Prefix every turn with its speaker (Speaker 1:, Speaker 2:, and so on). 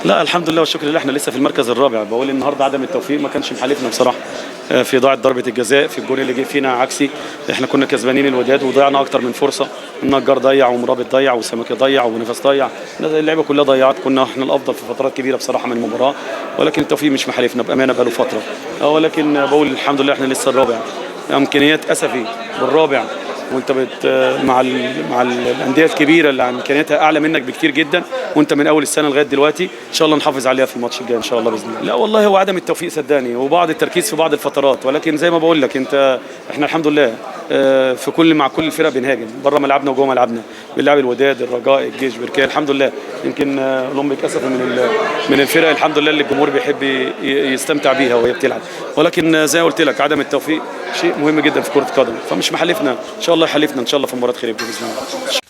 Speaker 1: لا الحمد لله والشكر لله، احنا لسه في المركز الرابع. بقول النهارده عدم التوفيق ما كانش محالفنا بصراحه. في ضاعت ضربه الجزاء في الجون اللي جه فينا عكسي. احنا كنا كسبانين الوداد وضيعنا اكتر من فرصه. النجار ضيع ومرابط ضيع وسمكه ضيع ونفس ضيع، اللعيبه كلها ضيعت. كنا احنا الافضل في فترات كبيره بصراحه من المباراه، ولكن التوفيق مش محالفنا بامانه بقاله فتره. ولكن بقول الحمد لله احنا لسه الرابع. امكانيات اسفي بالرابع، وانت مع الانديه الكبيره اللي امكانياتها اعلى منك بكتير جدا، وانت من اول السنه لغايه دلوقتي ان شاء الله نحافظ عليها في الماتش الجاي ان شاء الله باذن الله. لا والله هو عدم التوفيق صدقني، وبعض التركيز في بعض الفترات، ولكن زي ما بقول لك احنا الحمد لله في مع كل الفرق بنهاجم بره ملعبنا وجوه ملعبنا. بنلعب الوداد، الرجاء، الجيش، بركان، الحمد لله. يمكن اولمبيك اسف من الفرق الحمد لله اللي الجمهور بيحب يستمتع بيها وهي بتلعب، ولكن زي ما قلت لك عدم التوفيق شيء مهم جدا في كره القدم، فمش محلفنا ان شاء الله يحلفنا ان شاء الله في مباراه خير باذن الله.